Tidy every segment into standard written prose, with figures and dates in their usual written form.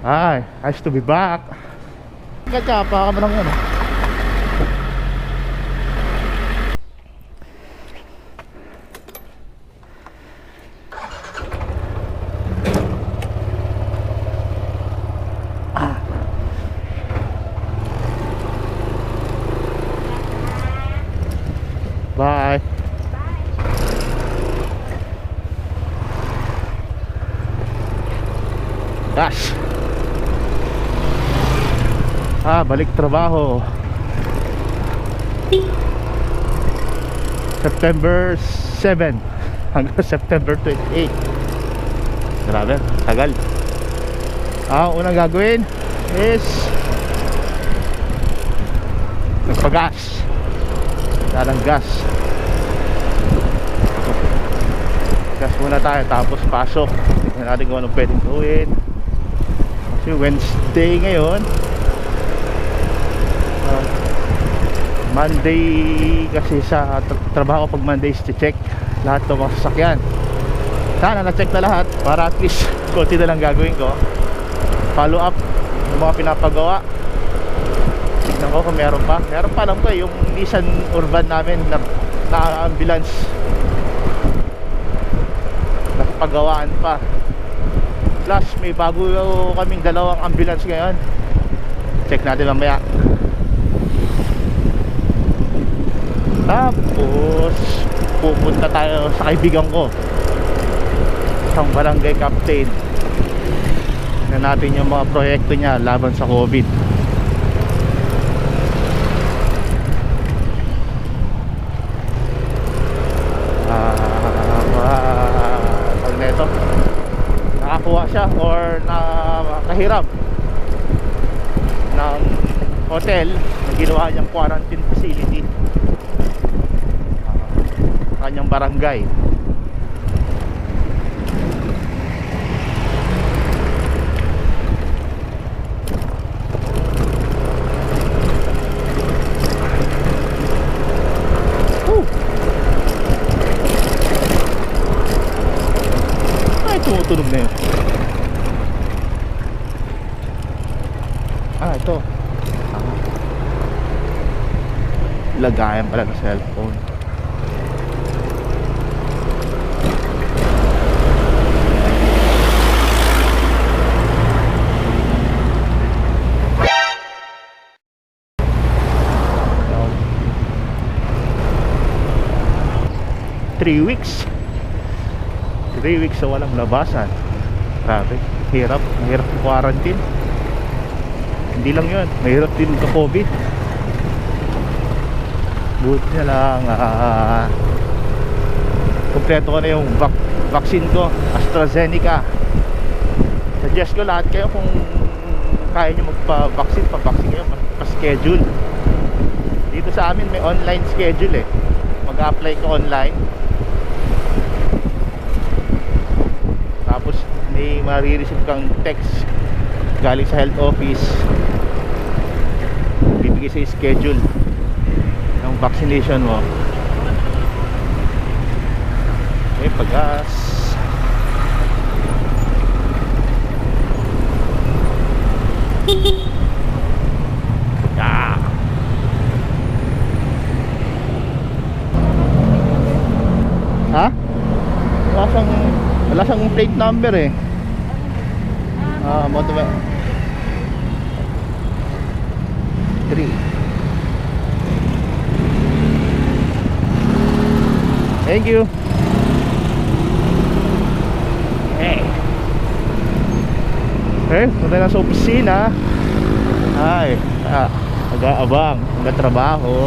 Ay, nice to be back. Kachapa ka mo lang yun. Bye. Gosh. Balik trabaho. September 7 hanggang September 28. Grabe, tagal. Ang unang gagawin is magpagas. Dalang gas. Gas muna tayo tapos pasok. Tignan natin kung anong pwedeng gawin. Kasi Wednesday ngayon. Monday kasi sa trabaho pag Monday is check lahat ng mga sasakyan. Sana na-check na lahat para at least konti na lang gagawin ko. Follow up yung mga pinapagawa. Tignan ko kung meron pa. Meron pa lang ko yung Nissan Urban namin na ambulance. Nakapagawaan pa. Plus may bago kaming dalawang ambulance ngayon. Check natin mamaya. Tapos pupunta tayo sa kaibigan ko, isang barangay captain. Tignan natin yung mga proyekto niya laban sa COVID. Pag neto nakakuha siya or nakahiram ng hotel na ginawa niyang quarantine facility kanyang barangay. Ay, tumutunog na yun. Ito lagayan pala ng cellphone. Three weeks sa walang labasan. Grabe, hirap. Mahirap yung quarantine. Hindi lang yun, mahirap din ka COVID. Buti na lang kompleto ko na yung vaccine ko, AstraZeneca. Suggest ko lahat kayo kung kaya nyo magpa-vaccine, pa-vaccine kayo, pa-schedule. Dito sa amin may online schedule eh. Mag-apply ka online. Tapos may marireceive kang text galing sa health office, bibigay sa schedule ng vaccination mo. Okay, pagas. Ha? Wala siyang plate number eh. Motor 3. Thank you. Punta na sa opisina. Nag-aabang, nag-trabaho.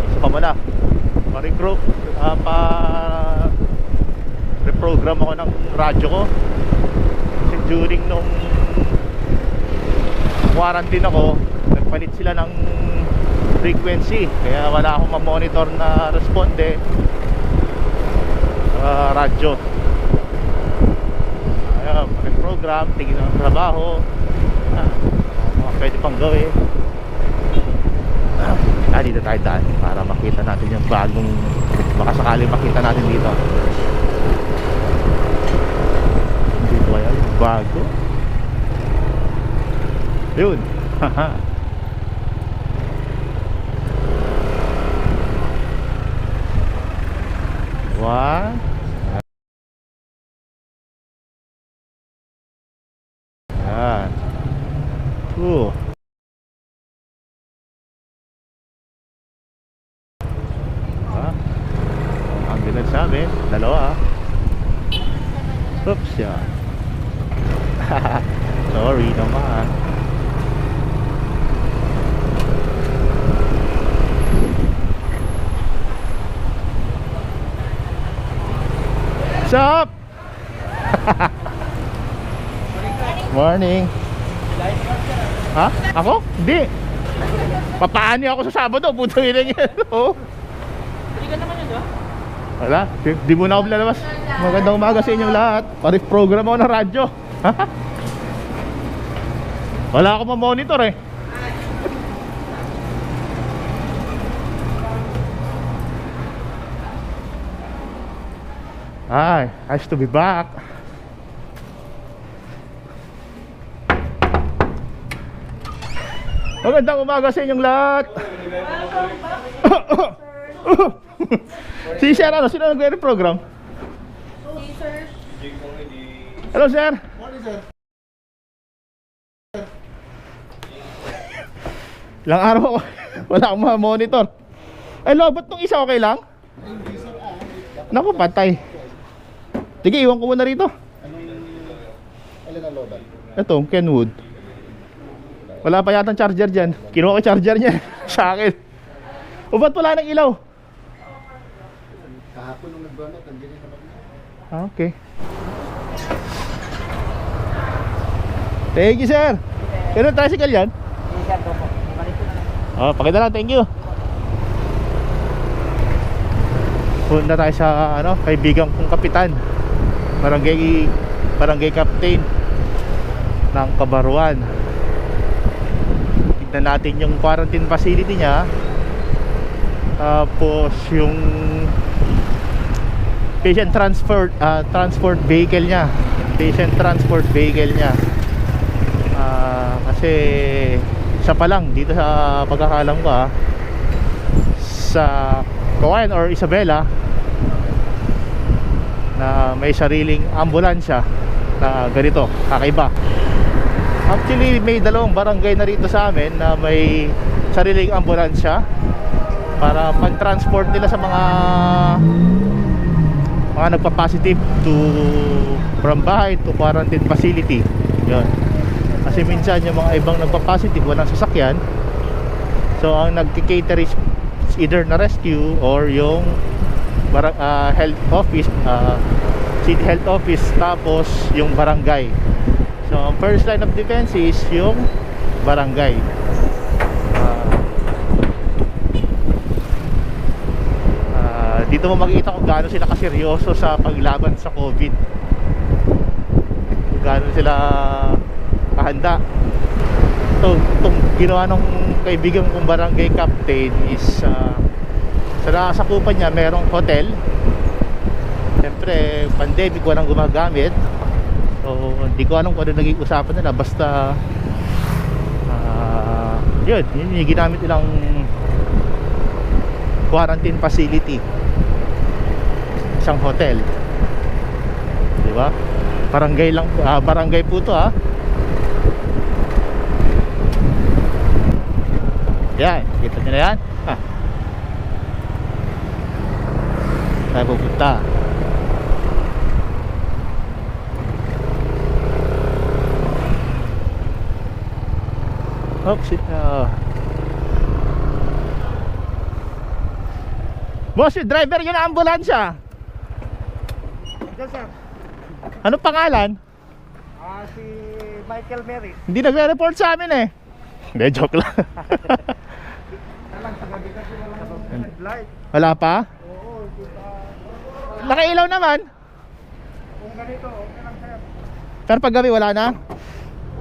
Isa pa muna reprogram ako ng radyo ko kasi during nung quarantine ako, nagpalit sila ng frequency kaya wala akong ma-monitor na responde sa radyo. Reprogram, tingin ng trabaho, mga pwede pang gawin. Dito tayo daan para makita natin yung bagong, baka sakaling makita natin dito. Dito kaya yung bago. Yun. One. Yan. Two. Ambulance namin, dalawa. Oops, yan. Sorry naman. What's up? Morning. Ha? Ako? Hindi. Papaani ako sa Sabado, putang ina niya. Oh. Wala, di muna ako lalabas. Magandang umaga sa inyong lahat. Parif program ako ng radyo. Wala akong ma-monitor eh. Hi, nice to be back. Magandang umaga sa inyong lahat. Si Sir, ano? Sino nagre-program? Si Sir. Hello, Sir. Morning, sir. Ilang araw ako. Wala akong ma-monitor. Ay, lobot nung isa, okay lang? Naku, patay. Sige, iwan ko muna rito. Alin ang lobat? Ito, Kenwood. Wala pa yatang charger dyan. Kinuha ko charger niya sa akin. O ba't wala ng ilaw? Kahapon nung nag-donut, nandiyan yung naman. Okay. Thank you, sir. Pero tricycle yan? Oh, pakita lang, thank you. Punta tayo sa ano, kaibigan kong kapitan. Barangay captain ng Kabaruan. Tignan natin yung quarantine facility niya. Tapos yung patient transport vehicle niya. Patient transport vehicle niya. Kasi isa pa lang dito sa pagkakalam ko sa Kawayan or Isabela na may sariling ambulansya na ganito, kakaiba. Actually may dalawang barangay na rito sa amin na may sariling ambulansya para pag-transport nila sa mga nagpa-positive from bahay to quarantine facility. Yun. Kasi minsan yung mga ibang nagpa-positive walang sasakyan, so ang nagki-cater is either na rescue or yung health office, city health office, tapos yung barangay. So ang first line of defense is yung barangay. Dito mo makikita kung gaano sila kaseryoso sa paglaban sa COVID, kung gaano sila kahanda. Itong ginawa ng kaibigan kong barangay captain is sa nakasakupan niya merong hotel. Siyempre pandemic, walang gumagamit, so hindi ko alam kung ano naging usapan nila. Basta yun yung ginamit nilang quarantine facility, isang hotel, di ba? Barangay lang, barangay po to yan, kita nyo na yan. Tayo pupunta. Oops, boss, yung driver yun na ambulansya. Diyan, sir. Ano pangalan? Si Michael Mary. Hindi nagre-report sa amin eh. Hindi, joke lang. Talang tagabi kasi walang headlight. Wala pa? Oo, Nakailaw naman. kung ganito, okay lang, sir. Pero pag gabi wala na.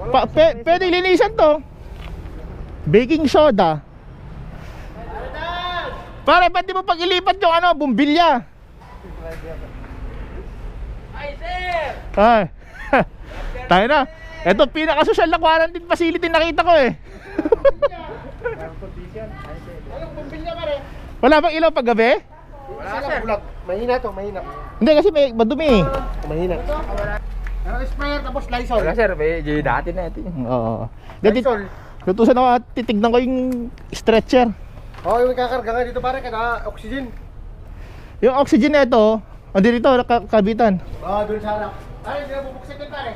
Wala, Pwede linisan to. Baking soda. Pare, ba't di mo pag ilipat yung ano, bumbilya? Ay, sir! Ay. Tayo na. Ito pinaka-social na quarantine facility nakita ko eh. Anong bumbilya pare? Wala bang ilaw pag gabi? Wala sir. Bulag. Mahina to, mahina. Hindi kasi may madumi eh. Mahina. Pero sprayer tapos Lysol. Wala, sir. May dati na ito. Oo. Dati, Lysol. lutusan ako at titignan ko yung stretcher. Oh, yung kakarga nga dito pare, kada oxygen. Yung oxygen na ito, andi dito, kabitan. Ah, doon sa harap. Pare, hindi na bubuksan yun pare.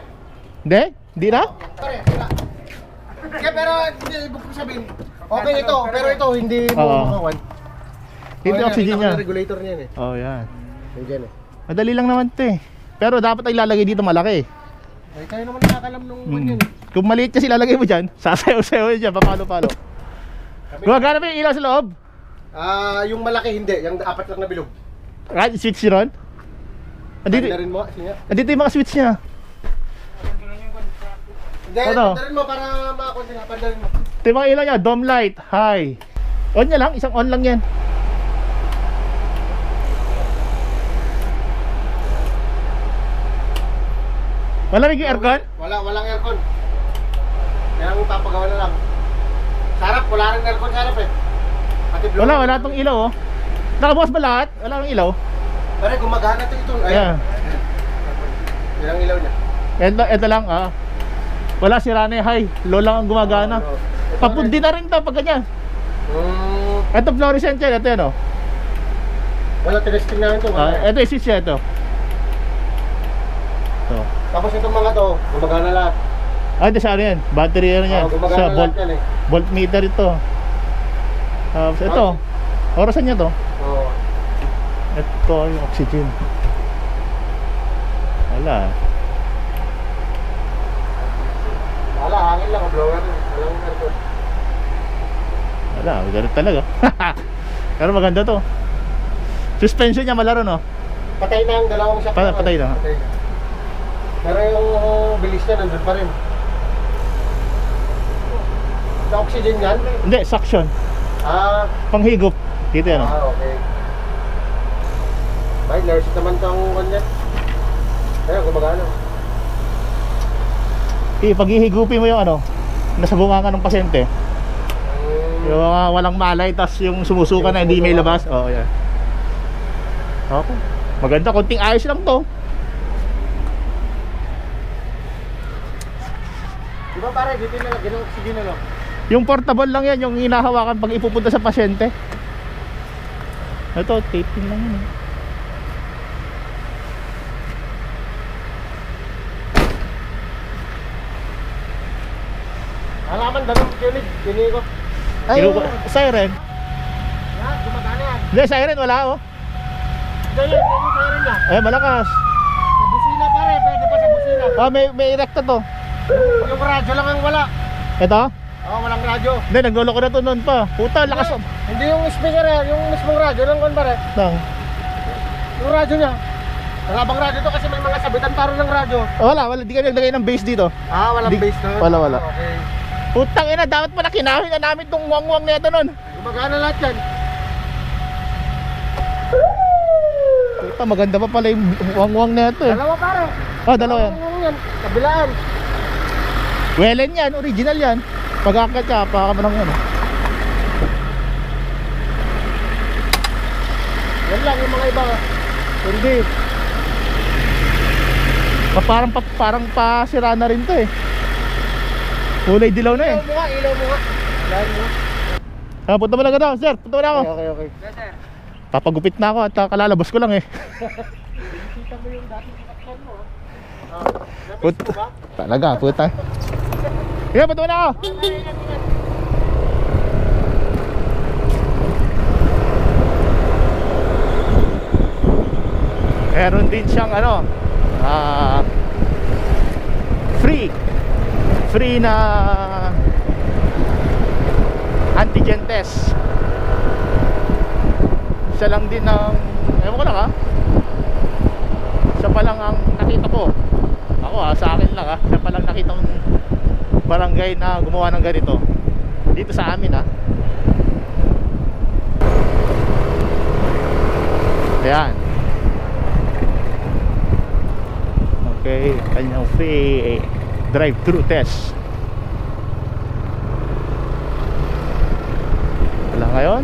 Hindi? Hindi na? Pare, wala. Kaya pero, hindi, ibig ko sabihin, okay ito, pero ito hindi mo Oo. makawan. Ito yung oxygen niya. Regulator niya eh. Oh, yan. Nandiyan eh. Madali lang naman ito eh. Pero dapat ay ilalagay dito malaki. Ay, tayo naman nakakalam nung ganyan. Kung maliit kasi ilalagay mo dyan, sasayaw-sayaw yun dyan, papalo-palo. Gumagana ba yung ilaw sa loob? Ah, yung malaki hindi, yung apat lang na bilog. Kahit switch yun ron? Andito, Pandarin mo, sige. andito yung mga switch niya. Hindi, Ano? pandarin mo para makakonsin nga, pandarin mo. Ito yung mga ilaw niya, dome light, high. On niya lang, isang on lang yan. Malamig yung aircon? Walang aircon. Kaya ang papagawa na lang. Sa harap, wala rin aircon sa harap eh. Pati blower. Wala tong ilaw oh. Nakabukas ba lahat? Wala nang ilaw? Pare, gumagana ito. Ayan. Yan ang ilaw niya. Ito lang ah. Wala si Rane, high. Low lang ang gumagana. Papundi na rin to pag ganyan. Ito fluorescent yan, ito yan oh. Wala, tinesting namin ito. Ito yung switch niya, ito. Ito. Tapos itong mga to, gumagana lahat. Ito sa ano yan, battery yan yan. Gumagana Sa lahat yan eh. voltmeter ito. Tapos ito, orasan niya to. Oo. Ito yung oxygen. Wala. Wala, hangin lang, blower. Walang aircon. Wala, ganun talaga. Pero maganda to. Suspension niya malaro no? Patay na ang dalawang shock. Patay na. Patay na. Pero yung bilis niya nandun pa rin. Sa oxygen yan? Hindi, suction. Ah, Panghigop. Dito yan oh. okay. Bay, nurse naman tong kanyan. Kaya gumagana. Pag ihigupin mo yung ano, nasa bunganga ng pasyente. Yung mga walang malay, tas yung sumusuka na hindi may labas. Oo, yan. Okay. Maganda, konting ayos lang to. Di ba pare, dito na lagyan ng oxygen ano? Yung portable lang yan, yung hinahawakan pag ipupunta sa pasyente. Ito, taping lang yun. Alaman, dalawang kinig, kinig ko. Siren. Yan, gumagana yan. Hindi, siren wala oh. Yan yung siren niya. Eh, malakas. Sa busina pare, pwede pa sa busina. May erecta to. Yung radyo lang ang wala. Ito? Oo, walang radyo. Hindi, nagloloko na to noon pa. Puta, lakas. Hindi yung speaker eh, yung mismong radyo lang kon pare. Nang. Yung radyo niya. Malabang radyo to kasi may mga sabitan paro ng radyo. Wala, di ka naglagay ng base dito. Ah, walang base na. Wala. Okay. Putang ina, dapat pala kinahon na namin tong wang-wang na ito nun. Gumagana lahat yan. Puta, maganda pa pala yung wang-wang na ito eh. Dalawa pare. Oh, dalawa yan. Yan. Kabilaan. Welen yan, original yan. Pag-akit ka, pa ka ng ano. Yan lang yung mga iba. Hindi. Parang pasira na rin to eh. Kulay dilaw na eh. Ilaw mo nga. Ilaw mo. Punta mo lang daw, sir. Punta mo na ako. Okay. Papagupit na ako at kalalabas ko lang eh. Kita mo yung dati sinakyan mo. Puta. Talaga, puta. Sige, punta mo na ako. Meron din siyang ano, free na antigen test. Isa lang din ng, ewan ko lang ha, isa pa lang ang nakita ko. Ako sa akin lang isa pa lang nakita ng barangay na gumawa ng ganito dito sa amin ha. Ayan. Okay, kanyang free drive-thru test. Wala ngayon.